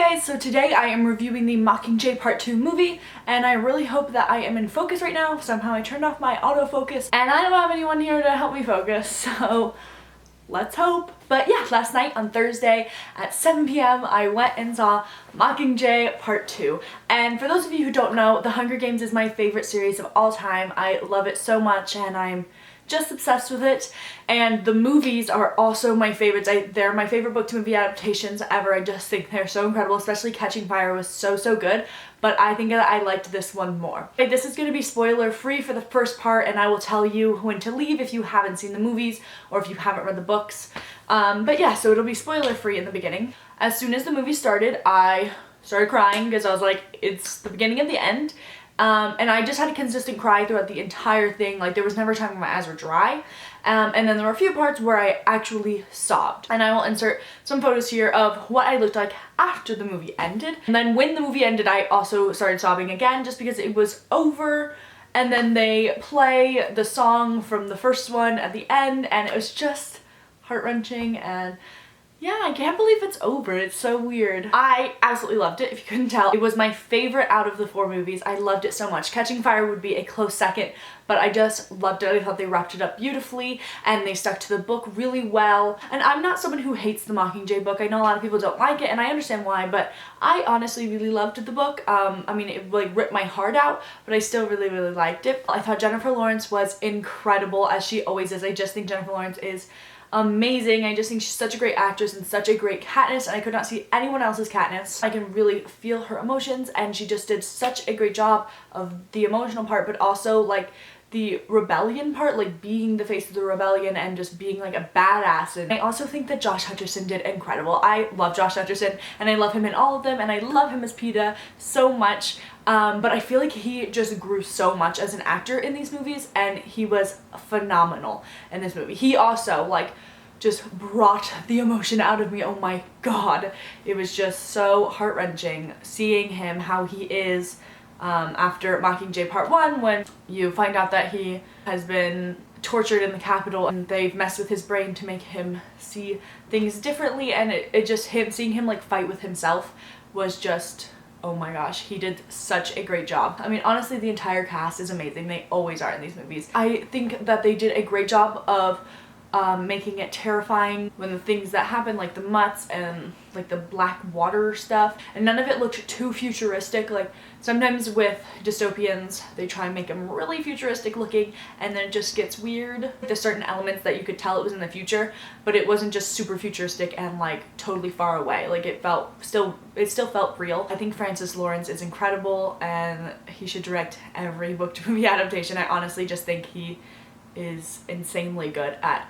guys, so today I am reviewing the Mockingjay Part 2 movie, and I really hope that I am in focus right now. Somehow I turned off my autofocus, and I don't have anyone here to help me focus, so let's hope. But yeah, last night on Thursday at 7 p.m. I went and saw Mockingjay Part 2. And for those of you who don't know, The Hunger Games is my favorite series of all time. I love it so much, and I'm just obsessed with it, and the movies are also my favorites. They're my favorite book to movie adaptations ever. I just think they're so incredible, especially Catching Fire was so good, but I think that I liked this one more. Okay, this is going to be spoiler free for the first part, and I will tell you when to leave if you haven't seen the movies or if you haven't read the books. But yeah, so it'll be spoiler free in the beginning. As soon as the movie started, I started crying because I was like, it's the beginning of the end. And I just had a consistent cry throughout the entire thing. Like, there was never a time when my eyes were dry. And then there were a few parts where I actually sobbed. And I will insert some photos here of what I looked like after the movie ended. And then when the movie ended, I also started sobbing again just because it was over. And then they play the song from the first one at the end, and it was just heart-wrenching. And yeah, I can't believe it's over. It's so weird. I absolutely loved it, if you couldn't tell. It was my favorite out of the 4 movies. I loved it so much. Catching Fire would be a close second, but I just loved it. I thought they wrapped it up beautifully, and they stuck to the book really well. And I'm not someone who hates the Mockingjay book. I know a lot of people don't like it, and I understand why, but I honestly really loved the book. I mean, it like ripped my heart out, but I still really liked it. I thought Jennifer Lawrence was incredible, as she always is. I just think Jennifer Lawrence is amazing. I just think she's such a great actress and such a great Katniss, and I could not see anyone else's Katniss. I can really feel her emotions, and she just did such a great job of the emotional part, but also like the rebellion part, like being the face of the rebellion and just being like a badass. And I also think that Josh Hutcherson did incredible. I love Josh Hutcherson, and I love him in all of them, and I love him as Peeta so much. But I feel like he just grew so much as an actor in these movies, and he was phenomenal in this movie. He also like just brought the emotion out of me. Oh my god, it was just so heart-wrenching seeing him how he is after Mockingjay Part 1, when you find out that he has been tortured in the Capitol and they've messed with his brain to make him see things differently, and it just seeing him like fight with himself was just, oh my gosh, he did such a great job. I mean, honestly, the entire cast is amazing. They always are in these movies. I think that they did a great job of making it terrifying when the things that happen, like the mutts and like the black water stuff, and none of it looked too futuristic. Like sometimes with dystopians, they try and make them really futuristic looking, and then it just gets weird. There's certain elements that you could tell it was in the future, but it wasn't just super futuristic and like totally far away. Like it still felt real. I think Francis Lawrence is incredible, and he should direct every book to movie adaptation. I honestly just think he is insanely good at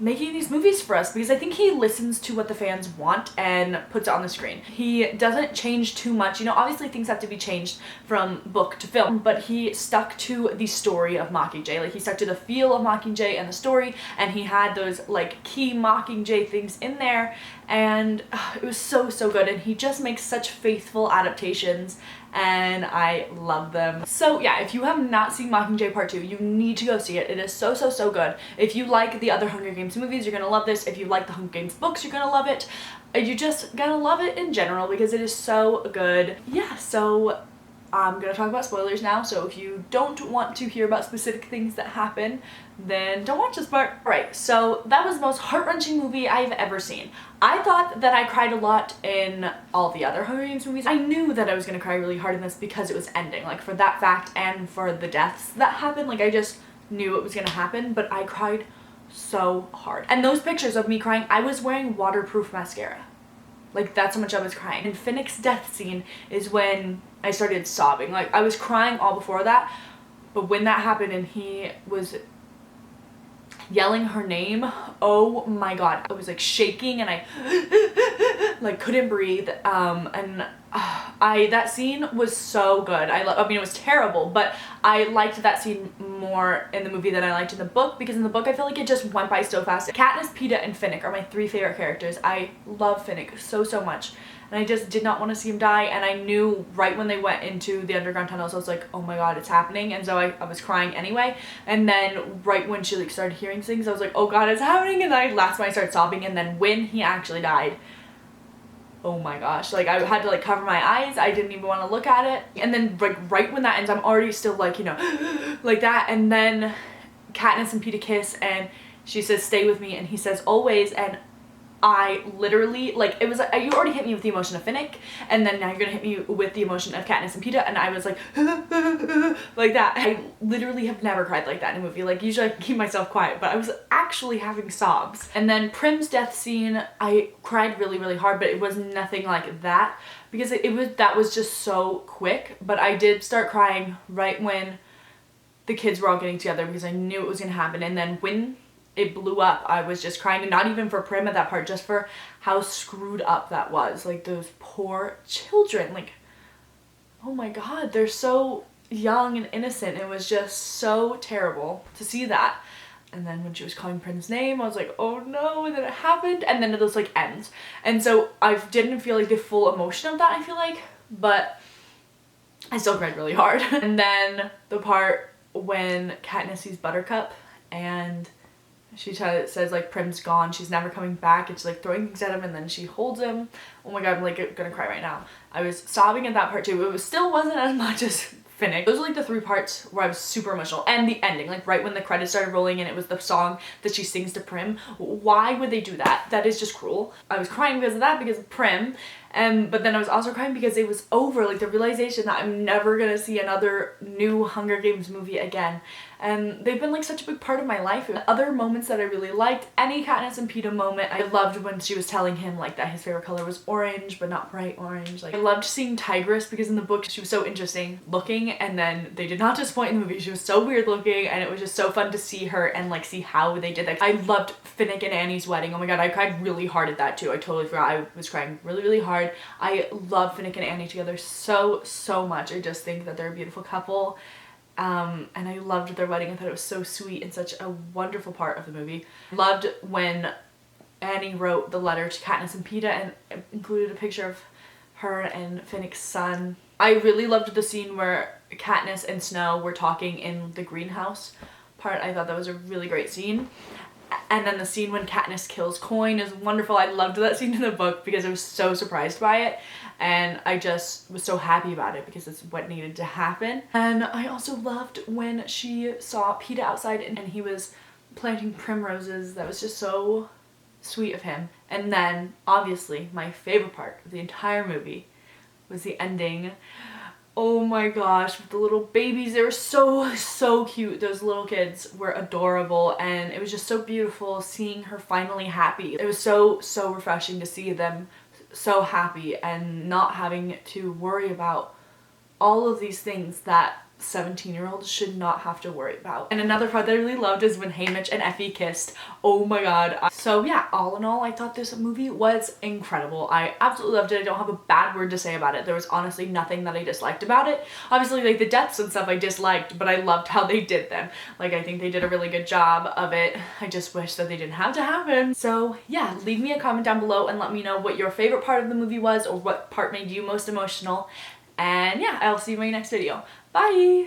making these movies for us, because I think he listens to what the fans want and puts it on the screen. He doesn't change too much. You know, obviously things have to be changed from book to film, but he stuck to the story of Mockingjay. Like, he stuck to the feel of Mockingjay and the story, and he had those like key Mockingjay things in there, and it was so good. And he just makes such faithful adaptations, and I love them. So yeah, if you have not seen Mockingjay Part 2, you need to go see it. It is so good. If you like the other Hunger Games movies, you're gonna love this. If you like the Hunger Games books, you're gonna love it. You're just gonna love it in general because it is so good. Yeah, so I'm gonna talk about spoilers now, so if you don't want to hear about specific things that happen, then don't watch this part. Alright, so that was the most heart-wrenching movie I've ever seen. I thought that I cried a lot in all the other Hunger Games movies. I knew that I was gonna cry really hard in this because it was ending, like for that fact and for the deaths that happened. Like, I just knew it was gonna happen, but I cried so hard. And those pictures of me crying, I was wearing waterproof mascara. Like, that's how much I was crying. And Finnick's death scene is when I started sobbing. Like, I was crying all before that, but when that happened and he was yelling her name, oh my god, I was like shaking, and I like couldn't breathe. That scene was so good. I mean, it was terrible, but I liked that scene more in the movie than I liked in the book, because in the book I feel like it just went by so fast. Katniss, Peeta, and Finnick are my 3 favorite characters. I love Finnick so much, and I just did not want to see him die, and I knew right when they went into the underground tunnels, I was like, oh my god, it's happening, and so I was crying anyway. And then right when she like started hearing things, I was like, oh god, it's happening, and that's when I started sobbing. And then when he actually died, oh my gosh, like I had to like cover my eyes. I didn't even want to look at it. And then like right when that ends, I'm already still like, you know, like that. And then Katniss and Peeta kiss and she says, stay with me, and he says, always. And I literally, like, it was like, you already hit me with the emotion of Finnick, and then now you're gonna hit me with the emotion of Katniss and Peeta, and I was like, like that. I literally have never cried like that in a movie. Like, usually I keep myself quiet, but I was actually having sobs. And then Prim's death scene, I cried really, really hard, but it was nothing like that, because that was just so quick. But I did start crying right when the kids were all getting together, because I knew it was gonna happen. And then when it blew up, I was just crying, and not even for Prim at that part, just for how screwed up that was. Like, those poor children, like, oh my god, they're so young and innocent. It was just so terrible to see that. And then when she was calling Prim's name, I was like, oh no, and then it happened, and then it just like ends. And so I didn't feel like the full emotion of that, I feel like, but I still cried really hard. And then the part when Katniss sees Buttercup and she says like Prim's gone, she's never coming back, and she's like throwing things at him, and then she holds him. Oh my god, I'm like gonna cry right now. I was sobbing at that part too. Still wasn't as much as Finnick. Those are like the 3 parts where I was super emotional. And the ending, like right when the credits started rolling and it was the song that she sings to Prim. Why would they do that? That is just cruel. I was crying because of that, because of Prim. But then I was also crying because it was over, like the realization that I'm never gonna see another new Hunger Games movie again. And they've been like such a big part of my life. Other moments that I really liked, any Katniss and Peeta moment, I loved when she was telling him like that his favorite color was orange, but not bright orange. Like, I loved seeing Tigress, because in the book she was so interesting looking, and then they did not disappoint in the movie. She was so weird looking, and it was just so fun to see her and like see how they did that. I loved Finnick and Annie's wedding. Oh my god, I cried really hard at that too. I totally forgot. I was crying really, really hard. I love Finnick and Annie together so, so much. I just think that they're a beautiful couple. And I loved their wedding. I thought it was so sweet and such a wonderful part of the movie. Loved when Annie wrote the letter to Katniss and Peeta and included a picture of her and Finnick's son. I really loved the scene where Katniss and Snow were talking in the greenhouse part. I thought that was a really great scene. And then the scene when Katniss kills Coin is wonderful. I loved that scene in the book because I was so surprised by it. And I just was so happy about it because it's what needed to happen. And I also loved when she saw Peeta outside and he was planting primroses. That was just so sweet of him. And then, obviously, my favorite part of the entire movie was the ending. Oh my gosh, with the little babies, they were so, so cute. Those little kids were adorable, and it was just so beautiful seeing her finally happy. It was so, so refreshing to see them so happy and not having to worry about all of these things that 17-year-olds should not have to worry about. And another part that I really loved is when Haymitch and Effie kissed. Oh my god. So yeah, all in all, I thought this movie was incredible. I absolutely loved it. I don't have a bad word to say about it. There was honestly nothing that I disliked about it. Obviously, like the deaths and stuff I disliked, but I loved how they did them. Like, I think they did a really good job of it. I just wish that they didn't have to happen. So yeah, leave me a comment down below and let me know what your favorite part of the movie was, or what part made you most emotional. And yeah, I'll see you in my next video. Bye!